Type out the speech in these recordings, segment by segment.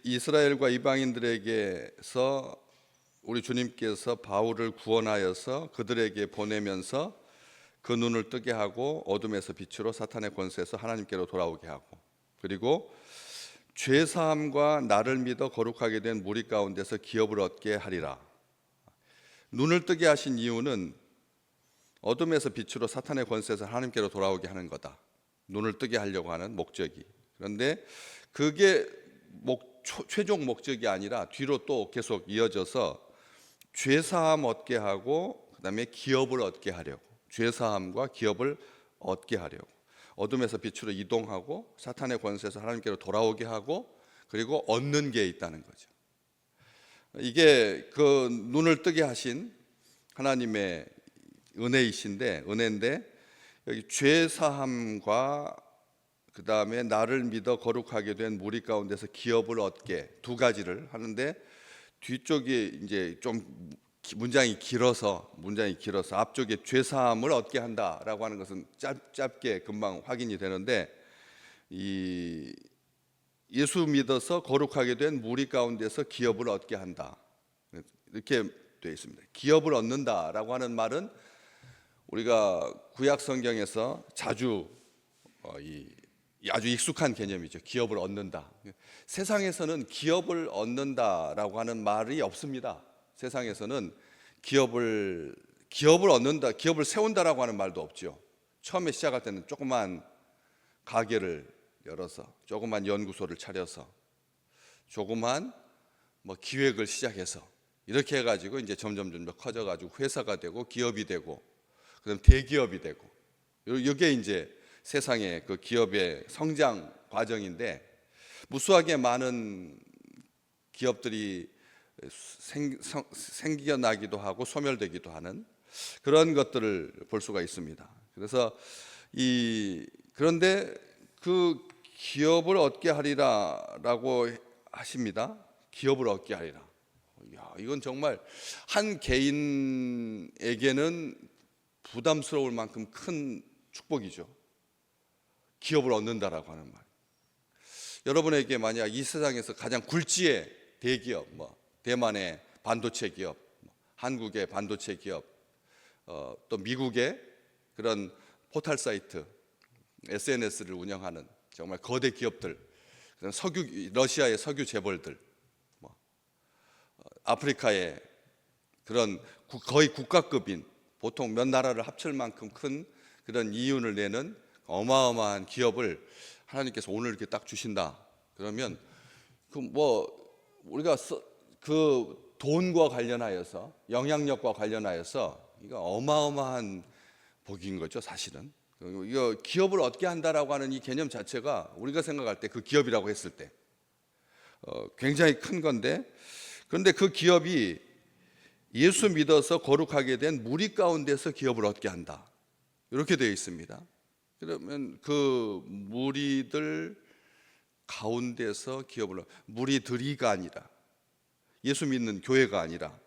이스라엘과 이방인들에게서 우리 주님께서 바울을 구원하여서 그들에게 보내면서 그 눈을 뜨게 하고 어둠에서 빛으로 사탄의 권세에서 하나님께로 돌아오게 하고, 그리고 죄 사함과 나를 믿어 거룩하게 된 무리 가운데서 기업을 얻게 하리라. 눈을 뜨게 하신 이유는 어둠에서 빛으로 사탄의 권세에서 하나님께로 돌아오게 하는 거다. 눈을 뜨게 하려고 하는 목적이. 그런데 그게 최종 목적이 아니라 뒤로 또 계속 이어져서 죄사함 얻게 하고, 그 다음에 기업을 얻게 하려고, 죄사함과 기업을 얻게 하려고, 어둠에서 빛으로 이동하고 사탄의 권세에서 하나님께로 돌아오게 하고, 그리고 얻는 게 있다는 거죠. 이게 그 눈을 뜨게 하신 하나님의 은혜인데, 여기 죄사함과 그 다음에 나를 믿어 거룩하게 된 무리 가운데서 기업을 얻게, 두 가지를 하는데, 뒤쪽이 이제 좀 문장이 길어서 앞쪽에 죄사함을 얻게 한다라고 하는 것은 짧게 금방 확인이 되는데, 이 예수 믿어서 거룩하게 된 무리 가운데서 기업을 얻게 한다, 이렇게 되어 있습니다. 기업을 얻는다라고 하는 말은 우리가 구약 성경에서 자주 아주 익숙한 개념이죠. 기업을 얻는다. 세상에서는 기업을 얻는다라고 하는 말이 없습니다. 세상에서는 기업을 얻는다, 기업을 세운다라고 하는 말도 없죠. 처음에 시작할 때는 조그만 가게를 열어서, 조그만 연구소를 차려서, 조그만 기획을 시작해서, 이렇게 해가지고 이제 점점 커져가지고 회사가 되고 기업이 되고, 그다음 대기업이 되고, 이게 이제 세상의 그 기업의 성장 과정인데, 무수하게 많은 기업들이 생겨나기도 하고 소멸되기도 하는 그런 것들을 볼 수가 있습니다. 그래서 그런데 그 기업을 얻게 하리라라고 하십니다. 기업을 얻게 하리라. 이건 정말 한 개인에게는 부담스러울 만큼 큰 축복이죠. 기업을 얻는다라고 하는 말. 여러분에게 만약 이 세상에서 가장 굴지의 대기업, 대만의 반도체 기업, 한국의 반도체 기업, 또 미국의 그런 포털 사이트, SNS를 운영하는 정말 거대 기업들, 러시아의 석유 재벌들, 아프리카의 그런 거의 국가급인, 보통 몇 나라를 합칠 만큼 큰 그런 이윤을 내는 어마어마한 기업을 하나님께서 오늘 이렇게 딱 주신다. 그러면 우리가 그 돈과 관련하여서, 영향력과 관련하여서 이거 어마어마한 복인 거죠, 사실은. 이거 기업을 얻게 한다라고 하는 이 개념 자체가 우리가 생각할 때, 그 기업이라고 했을 때 굉장히 큰 건데, 그런데 그 기업이 예수 믿어서 거룩하게 된 무리 가운데서 기업을 얻게 한다, 이렇게 되어 있습니다. 그러면 그 무리들 가운데서 무리들이가 아니라, 예수 믿는 교회가 아니라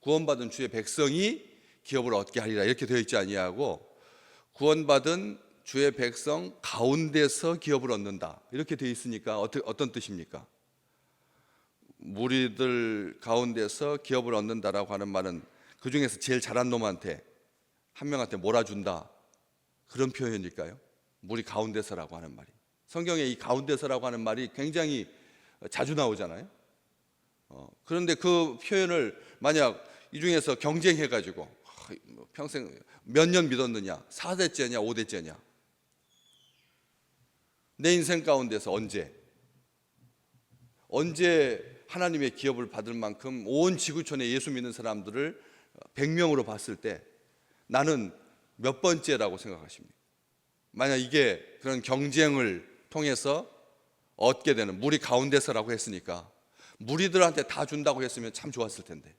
구원받은 주의 백성이 기업을 얻게 하리라, 이렇게 되어 있지 아니하고, 구원받은 주의 백성 가운데서 기업을 얻는다, 이렇게 되어 있으니까 어떤 뜻입니까? 무리들 가운데서 기업을 얻는다라고 하는 말은 그 중에서 제일 잘한 놈한테, 한 명한테 몰아준다, 그런 표현일까요? 무리 가운데서라고 하는 말이, 성경에 이 가운데서라고 하는 말이 굉장히 자주 나오잖아요. 그런데 그 표현을 만약 이 중에서 경쟁해가지고 평생 몇 년 믿었느냐, 4대째냐 5대째냐, 내 인생 가운데서 언제 하나님의 기업을 받을 만큼 온 지구촌에 예수 믿는 사람들을 100명으로 봤을 때 나는 몇 번째라고 생각하십니까? 만약 이게 그런 경쟁을 통해서 얻게 되는, 무리 가운데서라고 했으니까 무리들한테 다 준다고 했으면 참 좋았을 텐데,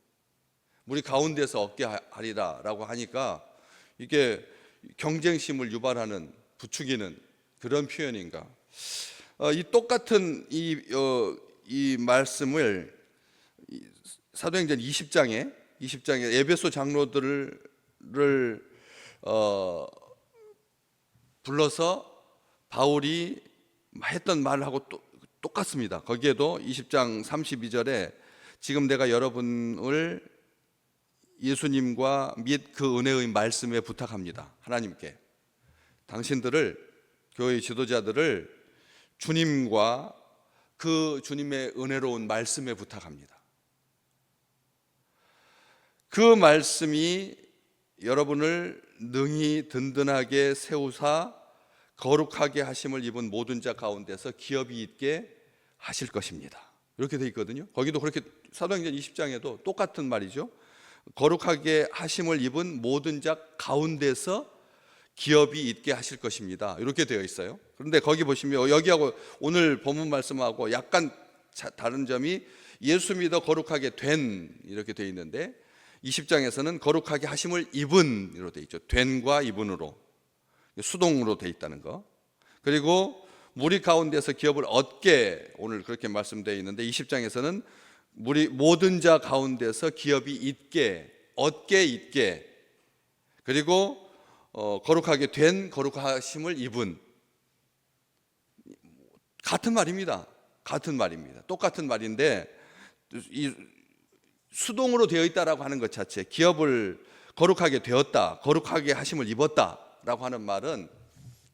무리 가운데서 얻게 하리라라고 하니까 이게 경쟁심을 유발하는, 부추기는 그런 표현인가? 이 똑같은 이 말씀을 사도행전 20장에 에베소 장로들을 불러서 바울이 했던 말하고 똑같습니다. 거기에도 20장 32절에 지금 내가 여러분을 예수님과 및 그 은혜의 말씀에 부탁합니다. 하나님께 당신들을, 교회 지도자들을 주님과 그 주님의 은혜로운 말씀에 부탁합니다. 그 말씀이 여러분을 능히 든든하게 세우사 거룩하게 하심을 입은 모든 자 가운데서 기업이 있게 하실 것입니다. 이렇게 돼 있거든요. 거기도 그렇게 사도행전 20장에도 똑같은 말이죠. 거룩하게 하심을 입은 모든 자 가운데서 기업이 있게 하실 것입니다. 이렇게 되어 있어요. 그런데 거기 보시면 여기하고 오늘 본문 말씀하고 약간 다른 점이 예수 믿어 거룩하게 된 이렇게 되어 있는데 20장에서는 거룩하게 하심을 입은 이로 되어 있죠. 된과 입은으로 수동으로 되어 있다는 거. 그리고 무리 가운데서 기업을 얻게 오늘 그렇게 말씀되어 있는데 20장에서는 무리 모든 자 가운데서 기업이 있게 얻게 있게 그리고 거룩하게 된 거룩하심을 입은 같은 말입니다. 같은 말입니다. 똑같은 말인데 이 수동으로 되어 있다라고 하는 것 자체 기업을 거룩하게 되었다, 거룩하게 하심을 입었다라고 하는 말은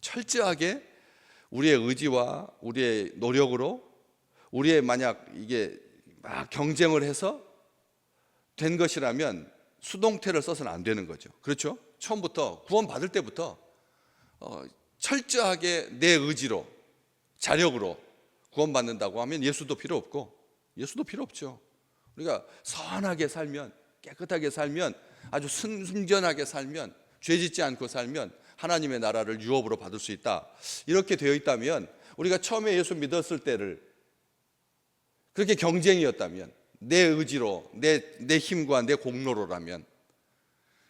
철저하게 우리의 의지와 우리의 노력으로 우리의 만약 이게 막 경쟁을 해서 된 것이라면 수동태를 써서는 안 되는 거죠. 그렇죠? 처음부터 구원 받을 때부터 철저하게 내 의지로 자력으로 구원 받는다고 하면 예수도 필요 없고 예수도 필요 없죠. 우리가 선하게 살면 깨끗하게 살면 아주 순전하게 살면 죄 짓지 않고 살면 하나님의 나라를 유업으로 받을 수 있다. 이렇게 되어 있다면 우리가 처음에 예수 믿었을 때를 그렇게 경쟁이었다면 내 의지로 내 힘과 내 공로로라면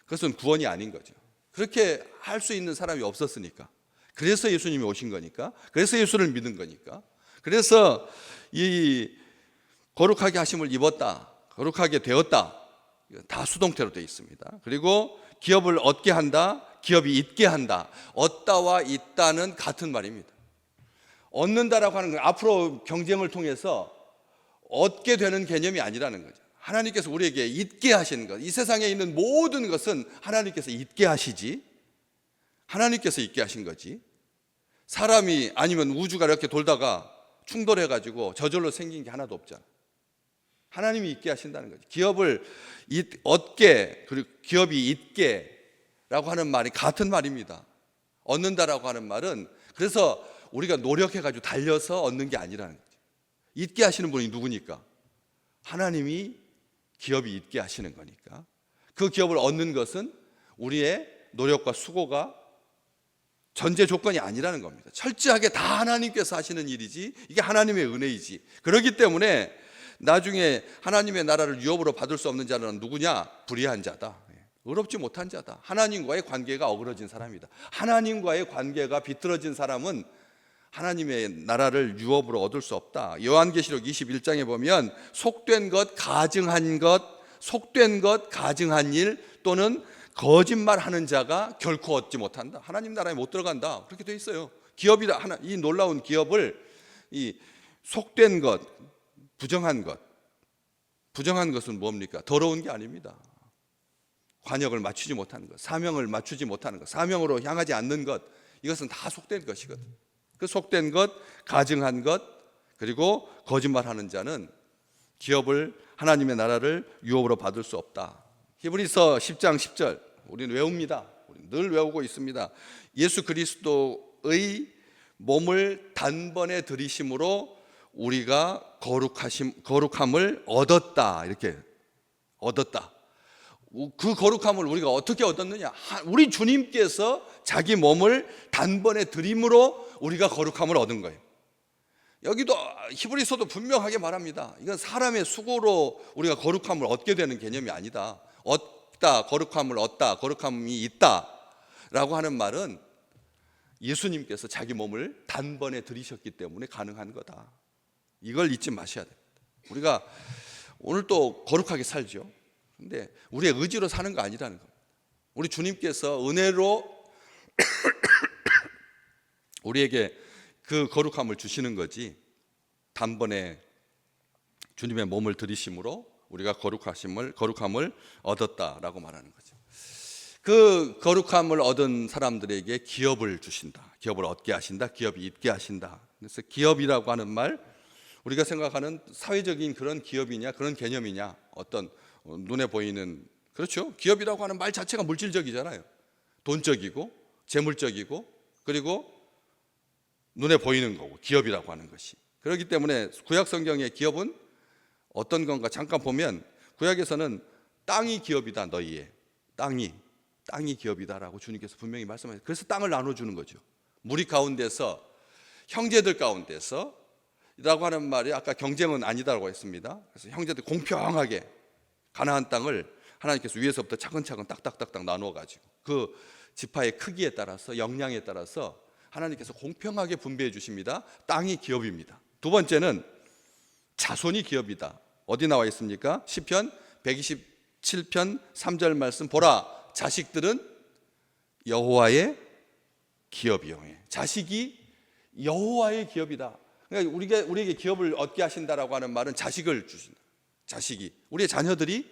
그것은 구원이 아닌 거죠. 그렇게 할 수 있는 사람이 없었으니까. 그래서 예수님이 오신 거니까. 그래서 예수를 믿은 거니까. 그래서 이 거룩하게 하심을 입었다, 거룩하게 되었다, 다 수동태로 되어 있습니다. 그리고 기업을 얻게 한다, 기업이 있게 한다. 얻다와 있다는 같은 말입니다. 얻는다라고 하는 건 앞으로 경쟁을 통해서 얻게 되는 개념이 아니라는 거죠. 하나님께서 우리에게 있게 하시는 것, 이 세상에 있는 모든 것은 하나님께서 있게 하시지, 하나님께서 있게 하신 거지. 사람이 아니면 우주가 이렇게 돌다가 충돌해가지고 저절로 생긴 게 하나도 없잖아. 하나님이 있게 하신다는 거죠. 기업을 얻게, 그리고 기업이 있게 라고 하는 말이 같은 말입니다. 얻는다라고 하는 말은 그래서 우리가 노력해가지고 달려서 얻는 게 아니라는 거죠. 있게 하시는 분이 누구니까? 하나님이 기업이 있게 하시는 거니까. 그 기업을 얻는 것은 우리의 노력과 수고가 전제 조건이 아니라는 겁니다. 철저하게 다 하나님께서 하시는 일이지 이게 하나님의 은혜이지. 그렇기 때문에 나중에 하나님의 나라를 유업으로 받을 수 없는 자는 누구냐? 불의한 자다, 의롭지 못한 자다. 하나님과의 관계가 어그러진 사람이다. 하나님과의 관계가 비틀어진 사람은 하나님의 나라를 유업으로 얻을 수 없다. 요한계시록 21장에 보면 속된 것, 가증한 것, 속된 것, 가증한 일 또는 거짓말하는 자가 결코 얻지 못한다. 하나님 나라에 못 들어간다. 그렇게 돼 있어요. 기업이다. 이 놀라운 기업을 이 속된 것, 부정한 것은 뭡니까? 더러운 게 아닙니다. 관역을 맞추지 못하는 것, 사명을 맞추지 못하는 것, 사명으로 향하지 않는 것, 이것은 다 속된 것이거든. 그 속된 것, 가증한 것, 그리고 거짓말하는 자는 기업을, 하나님의 나라를 유업으로 받을 수 없다. 히브리서 10장 10절 우리는 외웁니다. 우리는 늘 외우고 있습니다. 예수 그리스도의 몸을 단번에 들이심으로 우리가 거룩함을 얻었다. 이렇게 얻었다. 그 거룩함을 우리가 어떻게 얻었느냐? 우리 주님께서 자기 몸을 단번에 들임으로 우리가 거룩함을 얻은 거예요. 여기도 히브리서도 분명하게 말합니다. 이건 사람의 수고로 우리가 거룩함을 얻게 되는 개념이 아니다. 얻다, 거룩함을 얻다, 거룩함이 있다 라고 하는 말은 예수님께서 자기 몸을 단번에 들이셨기 때문에 가능한 거다. 이걸 잊지 마셔야 됩니다. 우리가 오늘 또 거룩하게 살죠. 근데 우리의 의지로 사는 거 아니라는 겁니다. 우리 주님께서 은혜로 우리에게 그 거룩함을 주시는 거지 단번에 주님의 몸을 들이심으로 우리가 거룩함을 얻었다라고 말하는 거죠. 그 거룩함을 얻은 사람들에게 기업을 주신다. 기업을 얻게 하신다. 기업이 있게 하신다. 그래서 기업이라고 하는 말, 우리가 생각하는 사회적인 그런 기업이냐, 그런 개념이냐, 어떤 눈에 보이는, 그렇죠? 기업이라고 하는 말 자체가 물질적이잖아요. 돈적이고 재물적이고 그리고 눈에 보이는 거고, 기업이라고 하는 것이. 그렇기 때문에 구약 성경의 기업은 어떤 건가 잠깐 보면, 구약에서는 땅이 기업이다. 너희의 땅이 기업이다라고 주님께서 분명히 말씀하셨어요. 그래서 땅을 나눠주는 거죠. 무리 가운데서, 형제들 가운데서 라고 하는 말이, 아까 경쟁은 아니다라고 했습니다. 그래서 형제들 공평하게 가나안 땅을 하나님께서 위에서부터 차근차근 딱딱딱딱 나누어 가지고 그 지파의 크기에 따라서, 역량에 따라서 하나님께서 공평하게 분배해 주십니다. 땅이 기업입니다. 두 번째는 자손이 기업이다. 어디 나와 있습니까? 시편 127편 3절 말씀, 보라 자식들은 여호와의 기업이요. 자식이 여호와의 기업이다. 그러니까 우리에게 기업을 얻게 하신다라고 하는 말은 자식을 주신다. 자식이, 우리의 자녀들이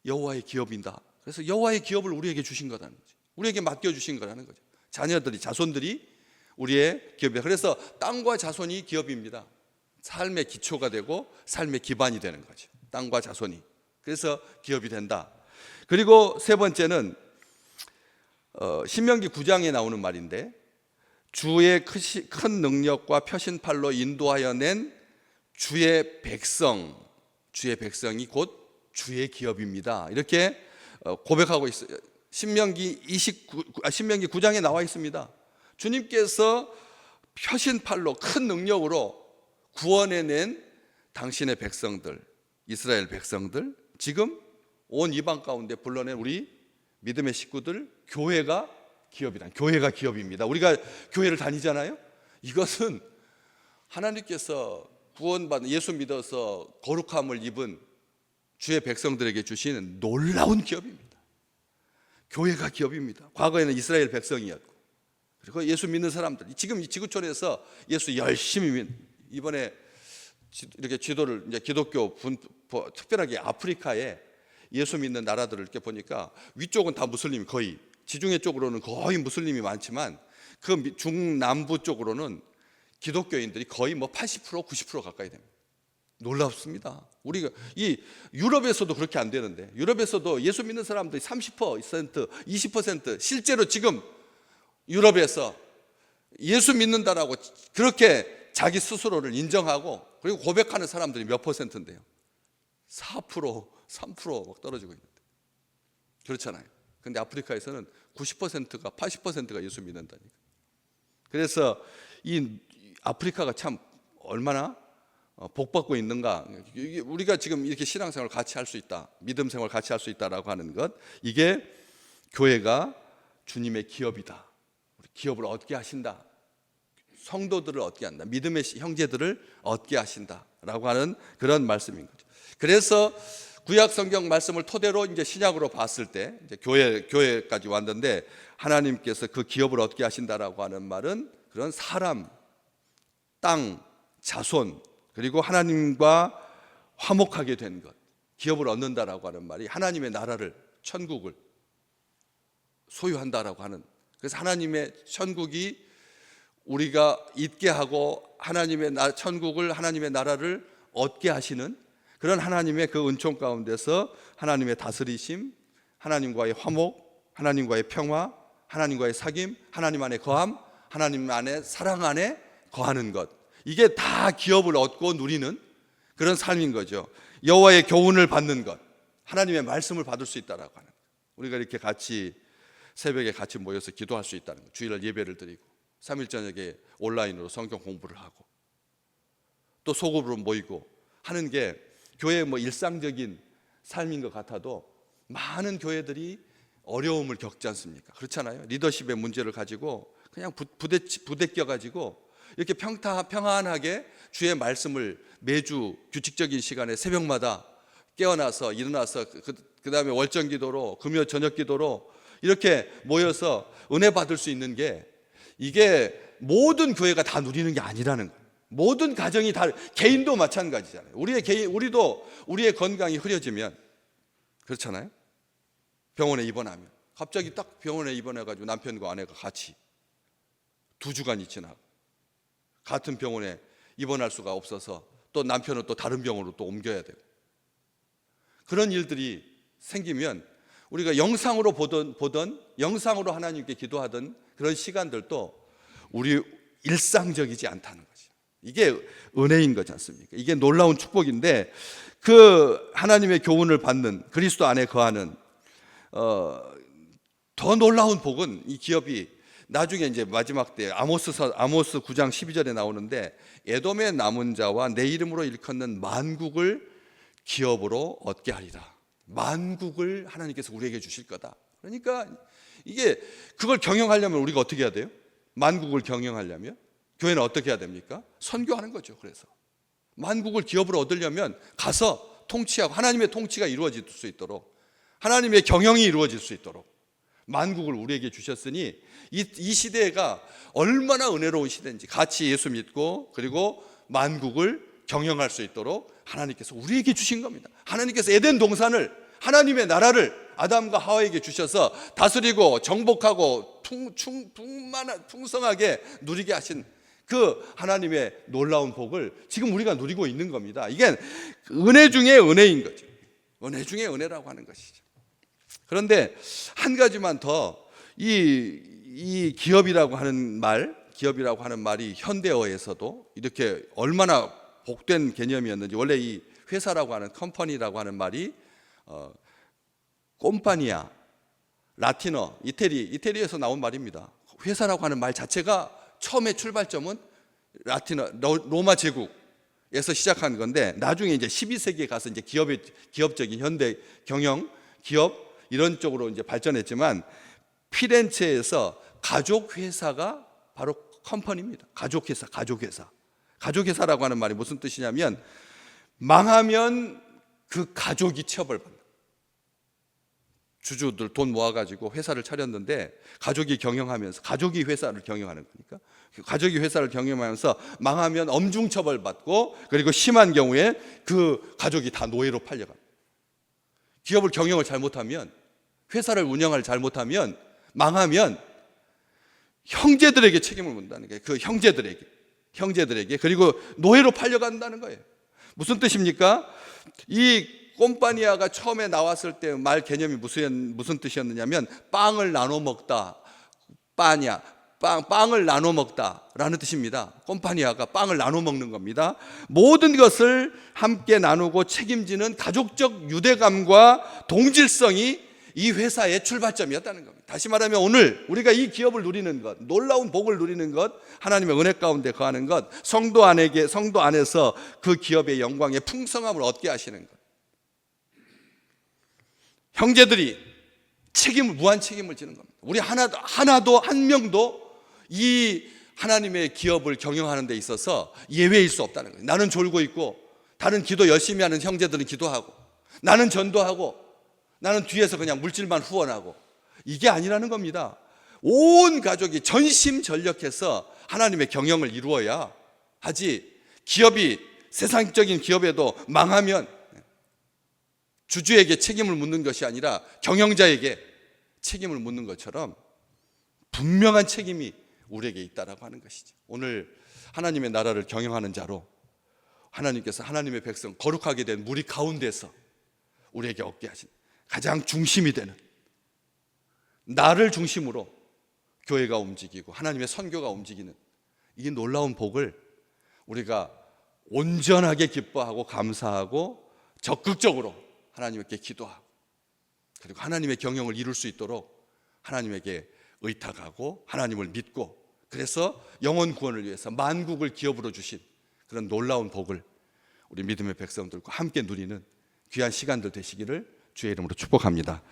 여호와의 기업이다. 그래서 여호와의 기업을 우리에게 주신 거라는 거죠. 우리에게 맡겨 주신 거라는 거죠. 자녀들이, 자손들이 우리의 기업이다. 그래서 땅과 자손이 기업입니다. 삶의 기초가 되고 삶의 기반이 되는 거죠. 땅과 자손이. 그래서 기업이 된다. 그리고 세 번째는 신명기 9장에 나오는 말인데, 주의 큰 능력과 표신팔로 인도하여 낸 주의 백성이 곧 주의 기업입니다. 이렇게 고백하고 있어요. 신명기 9장에 나와 있습니다. 주님께서 표신팔로 큰 능력으로 구원해낸 당신의 백성들, 이스라엘 백성들, 지금 온 이방 가운데 불러낸 우리 믿음의 식구들, 교회가 기업이란, 교회가 기업입니다. 우리가 교회를 다니잖아요. 이것은 하나님께서 구원받은, 예수 믿어서 거룩함을 입은 주의 백성들에게 주시는 놀라운 기업입니다. 교회가 기업입니다. 과거에는 이스라엘 백성이었고, 그리고 예수 믿는 사람들, 지금 이 지구촌에서 예수 열심히, 이번에 이렇게 지도를, 이제 기독교 특별하게 아프리카에 예수 믿는 나라들을 이렇게 보니까 위쪽은 다 무슬림, 거의 지중해 쪽으로는 거의 무슬림이 많지만 그 중남부 쪽으로는 기독교인들이 거의 80% 90% 가까이 됩니다. 놀랍습니다. 우리가 이 유럽에서도 그렇게 안 되는데, 유럽에서도 예수 믿는 사람들이 30%, 20% 실제로 지금 유럽에서 예수 믿는다라고 그렇게 자기 스스로를 인정하고 그리고 고백하는 사람들이 몇 퍼센트인데요? 4%, 3% 막 떨어지고 있는데, 그렇잖아요. 근데 아프리카에서는 90%가 80%가 예수 믿는다니까. 그래서 이 아프리카가 참 얼마나 복받고 있는가. 우리가 지금 이렇게 신앙생활 같이 할 수 있다, 믿음 생활 같이 할 수 있다라고 하는 것, 이게 교회가 주님의 기업이다. 기업을 얻게 하신다. 성도들을 얻게 한다. 믿음의 형제들을 얻게 하신다라고 하는 그런 말씀인 거죠. 그래서 구약 성경 말씀을 토대로 이제 신약으로 봤을 때 이제 교회까지 왔는데, 하나님께서 그 기업을 얻게 하신다라고 하는 말은 그런 사람, 땅, 자손, 그리고 하나님과 화목하게 된 것, 기업을 얻는다라고 하는 말이 하나님의 나라를, 천국을 소유한다라고 하는, 그래서 하나님의 천국이 우리가 있게 하고 하나님의 천국을, 하나님의 나라를 얻게 하시는 그런 하나님의 그 은총 가운데서 하나님의 다스리심, 하나님과의 화목, 하나님과의 평화, 하나님과의 사귐, 하나님 안에 거함, 하나님 안에 사랑 안에 거하는 것, 이게 다 기업을 얻고 누리는 그런 삶인 거죠. 여호와의 교훈을 받는 것, 하나님의 말씀을 받을 수 있다라고 하는 것. 우리가 이렇게 같이 새벽에 같이 모여서 기도할 수 있다는 것, 주일날 예배를 드리고 3일 저녁에 온라인으로 성경 공부를 하고 또 소그룹으로 모이고 하는 게 교회의 일상적인 삶인 것 같아도 많은 교회들이 어려움을 겪지 않습니까? 그렇잖아요. 리더십의 문제를 가지고 그냥 부대껴 가지고 이렇게 평안하게 주의 말씀을 매주 규칙적인 시간에 새벽마다 깨어나서 일어나서 그 다음에 월정 기도로, 금요 저녁 기도로 이렇게 모여서 은혜 받을 수 있는 게, 이게 모든 교회가 다 누리는 게 아니라는 거예요. 모든 가정이 다, 개인도 마찬가지잖아요. 우리도 우리의 건강이 흐려지면 그렇잖아요. 병원에 입원하면 갑자기 딱 병원에 입원해가지고 남편과 아내가 같이 2주간이 지나고 같은 병원에 입원할 수가 없어서 또 남편은 또 다른 병원으로 또 옮겨야 되고, 그런 일들이 생기면 우리가 영상으로 보던 영상으로 하나님께 기도하던 그런 시간들도 우리 일상적이지 않다는 거죠. 이게 은혜인 거지 않습니까? 이게 놀라운 축복인데, 그 하나님의 교훈을 받는, 그리스도 안에 거하는 더 놀라운 복은, 이 기업이 나중에 이제 마지막 때 아모스 9장 12절에 나오는데, 에돔의 남은 자와 내 이름으로 일컫는 만국을 기업으로 얻게 하리라. 만국을 하나님께서 우리에게 주실 거다. 그러니까 이게, 그걸 경영하려면 우리가 어떻게 해야 돼요? 만국을 경영하려면 교회는 어떻게 해야 됩니까? 선교하는 거죠. 그래서 만국을 기업으로 얻으려면 가서 통치하고 하나님의 통치가 이루어질 수 있도록, 하나님의 경영이 이루어질 수 있도록 만국을 우리에게 주셨으니, 이 시대가 얼마나 은혜로운 시대인지, 같이 예수 믿고 그리고 만국을 경영할 수 있도록 하나님께서 우리에게 주신 겁니다. 하나님께서 에덴 동산을, 하나님의 나라를 아담과 하와에게 주셔서 다스리고 정복하고 풍성하게 누리게 하신 그 하나님의 놀라운 복을 지금 우리가 누리고 있는 겁니다. 이게 은혜 중에 은혜인 거죠. 은혜 중에 은혜라고 하는 것이죠. 그런데 한 가지만 더, 이 기업이라고 하는 말이 현대어에서도 이렇게 얼마나 복된 개념이었는지. 원래 이 회사라고 하는, 컴퍼니라고 하는 말이 꼼파니아, 라틴어, 이태리에서 나온 말입니다. 회사라고 하는 말 자체가 처음에 출발점은 라틴어, 로마 제국에서 시작한 건데, 나중에 이제 12세기에 가서 이제 기업적인 현대 경영, 기업 이런 쪽으로 이제 발전했지만, 피렌체에서 가족 회사가 바로 컴퍼니입니다. 가족회사라고 하는 말이 무슨 뜻이냐면, 망하면 그 가족이 처벌받는다. 주주들 돈 모아가지고 회사를 차렸는데, 가족이 경영하면서, 가족이 회사를 경영하는 거니까, 가족이 회사를 경영하면서 망하면 엄중 처벌받고, 그리고 심한 경우에 그 가족이 다 노예로 팔려갑니다. 기업을 경영을 잘못하면, 회사를 운영을 잘못하면, 망하면 형제들에게 책임을 묻는다는 거예요. 그 형제들에게, 그리고 노예로 팔려간다는 거예요. 무슨 뜻입니까? 이 꼼파니아가 처음에 나왔을 때 말 개념이 무슨 뜻이었느냐면, 빵을 나눠 먹다, 빵을 나눠 먹다라는 뜻입니다. 꼼파니아가 빵을 나눠 먹는 겁니다. 모든 것을 함께 나누고 책임지는 가족적 유대감과 동질성이 이 회사의 출발점이었다는 겁니다. 다시 말하면 오늘 우리가 이 기업을 누리는 것, 놀라운 복을 누리는 것, 하나님의 은혜 가운데 거하는 것, 성도 안에서 그 기업의 영광의 풍성함을 얻게 하시는 것, 형제들이 무한 책임을 지는 겁니다. 우리 한 명도 이 하나님의 기업을 경영하는 데 있어서 예외일 수 없다는 거예요. 나는 졸고 있고 다른 기도 열심히 하는 형제들은 기도하고, 나는 전도하고, 나는 뒤에서 그냥 물질만 후원하고, 이게 아니라는 겁니다. 온 가족이 전심전력해서 하나님의 경영을 이루어야 하지, 기업이, 세상적인 기업에도 망하면 주주에게 책임을 묻는 것이 아니라 경영자에게 책임을 묻는 것처럼 분명한 책임이 우리에게 있다라고 하는 것이죠. 오늘 하나님의 나라를 경영하는 자로 하나님께서 하나님의 백성, 거룩하게 된 무리 가운데서 우리에게 얻게 하신 가장 중심이 되는, 나를 중심으로 교회가 움직이고 하나님의 선교가 움직이는 이 놀라운 복을 우리가 온전하게 기뻐하고 감사하고 적극적으로 하나님께 기도하고, 그리고 하나님의 경영을 이룰 수 있도록 하나님에게 의탁하고 하나님을 믿고, 그래서 영혼 구원을 위해서 만국을 기업으로 주신 그런 놀라운 복을 우리 믿음의 백성들과 함께 누리는 귀한 시간들 되시기를 주의 이름으로 축복합니다.